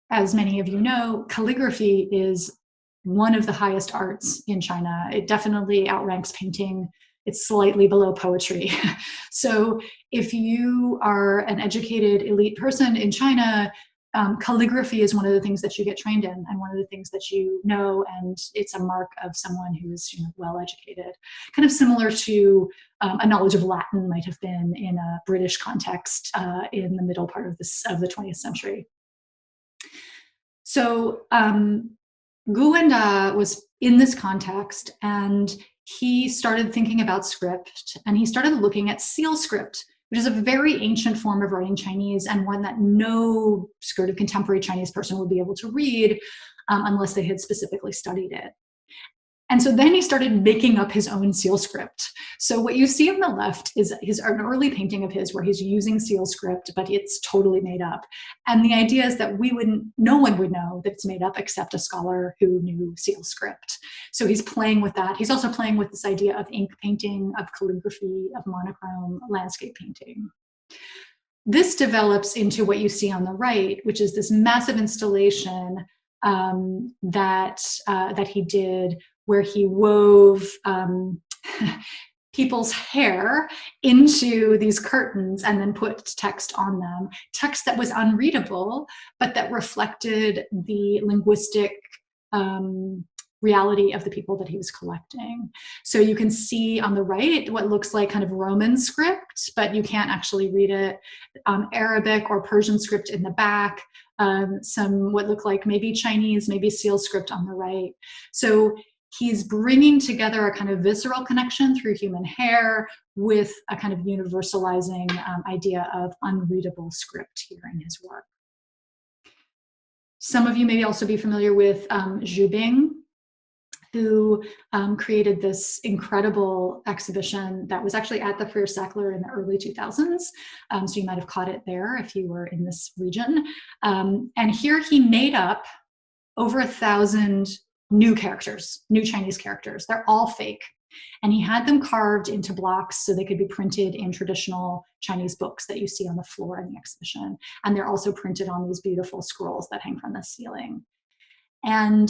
as many of you know, calligraphy is one of the highest arts in China. It definitely outranks painting. It's slightly below poetry. So if you are an educated elite person in China, calligraphy is one of the things that you get trained in and one of the things that you know, and it's a mark of someone who's well educated. Kind of similar to a knowledge of Latin might have been in a British context in the middle part of the 20th century. So Gu Wenda was in this context, and he started thinking about script, and he started looking at seal script, which is a very ancient form of writing Chinese and one that no sort of contemporary Chinese person would be able to read unless they had specifically studied it. And so then he started making up his own seal script. So what you see on the left is an early painting of his where he's using seal script, but it's totally made up. And the idea is that no one would know that it's made up except a scholar who knew seal script. So he's playing with that. He's also playing with this idea of ink painting, of calligraphy, of monochrome, landscape painting. This develops into what you see on the right, which is this massive installation that he did, where he wove people's hair into these curtains and then put text on them, text that was unreadable, but that reflected the linguistic reality of the people that he was collecting. So you can see on the right what looks like kind of Roman script, but you can't actually read it, Arabic or Persian script in the back, some what look like maybe Chinese, maybe seal script on the right. So he's bringing together a kind of visceral connection through human hair with a kind of universalizing idea of unreadable script here in his work. Some of you may also be familiar with Zhu Bing, who created this incredible exhibition that was actually at the Freer-Sackler in the early 2000s. So you might have caught it there if you were in this region. And here he made up over 1,000 new characters, new Chinese characters. They're all fake. And he had them carved into blocks so they could be printed in traditional Chinese books that you see on the floor in the exhibition. And they're also printed on these beautiful scrolls that hang from the ceiling. And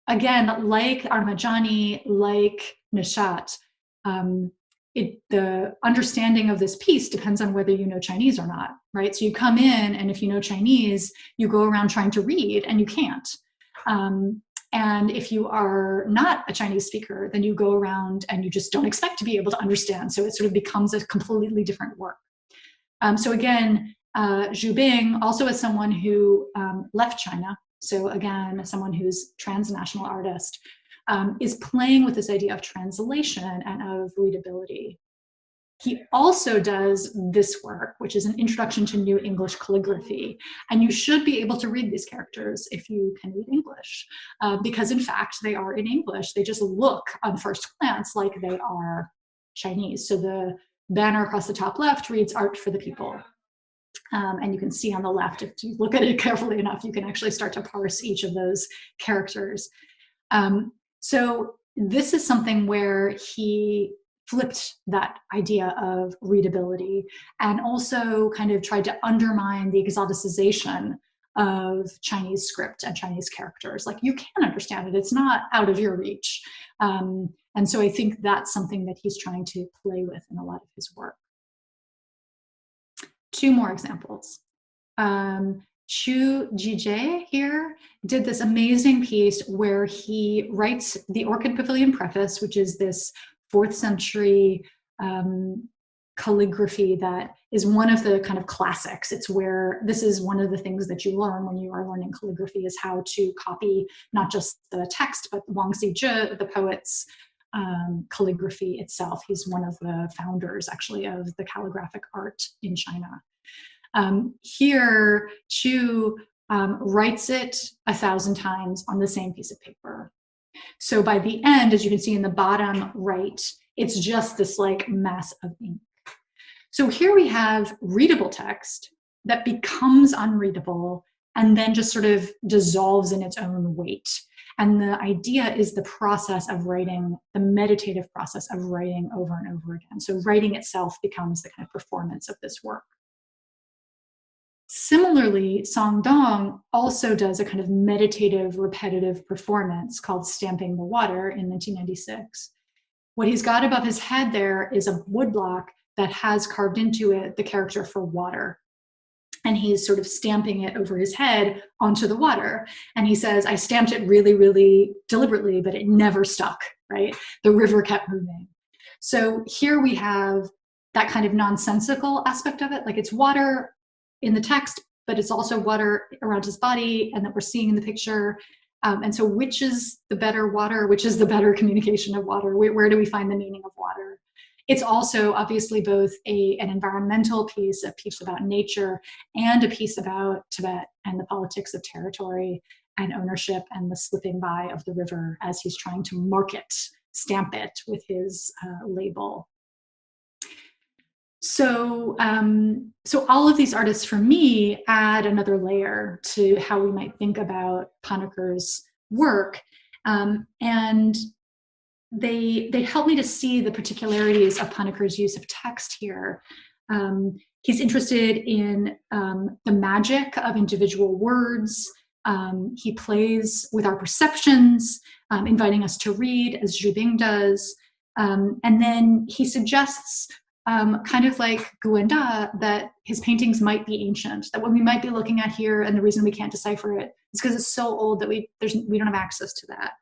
again, like Majani, like Nishat, the understanding of this piece depends on whether you know Chinese or not, right? So you come in, and if you know Chinese, you go around trying to read, and you can't. And if you are not a Chinese speaker, then you go around and you just don't expect to be able to understand. So it sort of becomes a completely different work. So again, Zhu Bing, also as someone who left China, so again, someone who's transnational artist, is playing with this idea of translation and of readability. He also does this work, which is an introduction to New English Calligraphy. And you should be able to read these characters if you can read English, because in fact, they are in English. They just look on first glance like they are Chinese. So the banner across the top left reads "Art for the People." And you can see on the left, if you look at it carefully enough, you can actually start to parse each of those characters. So this is something where he flipped that idea of readability and also kind of tried to undermine the exoticization of Chinese script and Chinese characters. Like, you can understand it. It's not out of your reach. And so I think that's something that he's trying to play with in a lot of his work. Two more examples. Chu Jie here did this amazing piece where he writes the Orchid Pavilion Preface, which is this 4th century calligraphy that is one of the kind of classics. It's where this is one of the things that you learn when you are learning calligraphy, is how to copy not just the text, but Wang Xizhi, the poet's calligraphy itself. He's one of the founders, actually, of the calligraphic art in China. Here, Chu writes it 1,000 times on the same piece of paper. So by the end, as you can see in the bottom right, it's just this like mass of ink. So here we have readable text that becomes unreadable and then just sort of dissolves in its own weight. And the idea is the process of writing, the meditative process of writing over and over again. So writing itself becomes the kind of performance of this work. Similarly, Song Dong also does a kind of meditative, repetitive performance called Stamping the Water in 1996. What he's got above his head there is a woodblock that has carved into it the character for water. And he's sort of stamping it over his head onto the water. And he says, I stamped it really, really deliberately, but it never stuck, right? The river kept moving. So here we have that kind of nonsensical aspect of it. Like, it's water in the text, but it's also water around his body, and that we're seeing in the picture. And so which is the better water? Which is the better communication of water? Where do we find the meaning of water? It's also obviously both an environmental piece, a piece about nature, and a piece about Tibet and the politics of territory and ownership and the slipping by of the river as he's trying to mark it, stamp it with his label. So all of these artists, for me, add another layer to how we might think about Panikkar's work. And they help me to see the particularities of Panikkar's use of text here. He's interested in the magic of individual words. He plays with our perceptions, inviting us to read, as Zhu Bing does. And then he suggests, kind of like Guenda, that his paintings might be ancient, that what we might be looking at here, and the reason we can't decipher it is because it's so old that we don't have access to that.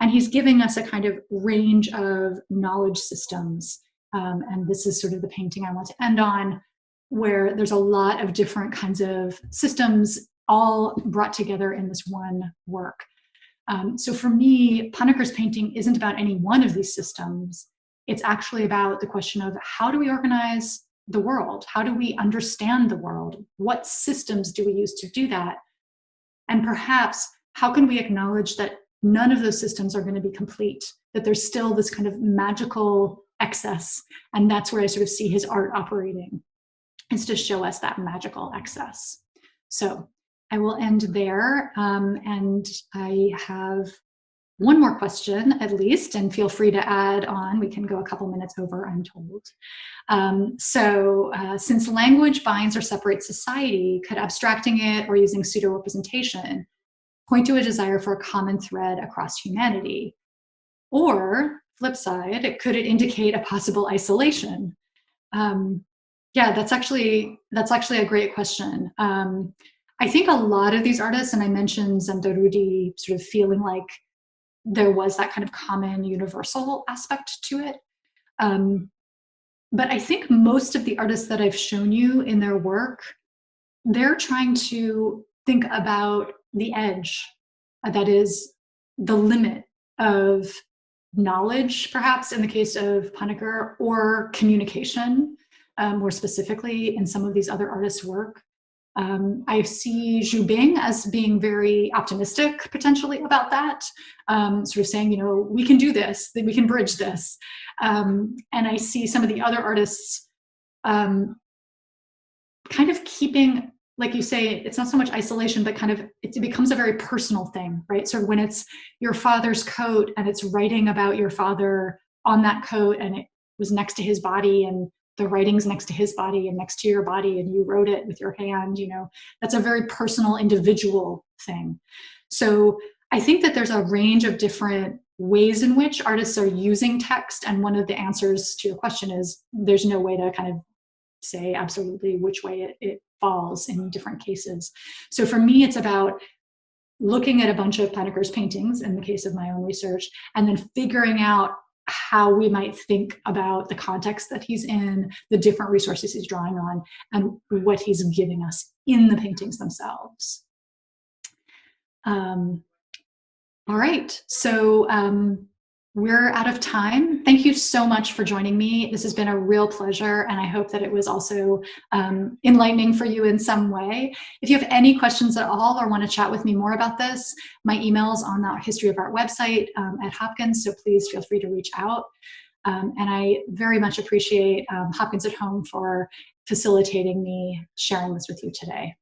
And he's giving us a kind of range of knowledge systems. And this is sort of the painting I want to end on, where there's a lot of different kinds of systems all brought together in this one work. So for me, Panikkara's painting isn't about any one of these systems. It's actually about the question of, how do we organize the world? How do we understand the world? What systems do we use to do that? And perhaps, how can we acknowledge that none of those systems are going to be complete, that there's still this kind of magical excess? And that's where I sort of see his art operating, is to show us that magical excess. So I will end there. And I have one more question at least, and feel free to add on. We can go a couple minutes over, I'm told. Since language binds or separates society, could abstracting it or using pseudo-representation point to a desire for a common thread across humanity? Or, flip side, could it indicate a possible isolation? Yeah, that's actually a great question. I think a lot of these artists, and I mentioned Zendarudi sort of feeling like there was that kind of common universal aspect to it. But I think most of the artists that I've shown you in their work, they're trying to think about the edge, that is the limit of knowledge, perhaps in the case of Panikkar, or communication, more specifically in some of these other artists' work. I see Zhu Bing as being very optimistic potentially about that, sort of saying, we can do this, that we can bridge this. And I see some of the other artists kind of keeping, like you say, it's not so much isolation, but kind of it becomes a very personal thing, right? So when it's your father's coat and it's writing about your father on that coat, and it was next to his body, and the writings next to his body and next to your body, and you wrote it with your hand, you know, that's a very personal, individual thing. So I think that there's a range of different ways in which artists are using text. And one of the answers to your question is there's no way to kind of say absolutely which way it falls in different cases. So for me, it's about looking at a bunch of Paniker's paintings in the case of my own research, and then figuring out how we might think about the context that he's in, the different resources he's drawing on, and what he's giving us in the paintings themselves. All right, so we're out of time. Thank you so much for joining me. This has been a real pleasure, and I hope that it was also enlightening for you in some way. If you have any questions at all or want to chat with me more about this, my email is on that History of Art website at Hopkins, so please feel free to reach out. And I very much appreciate Hopkins at Home for facilitating me sharing this with you today.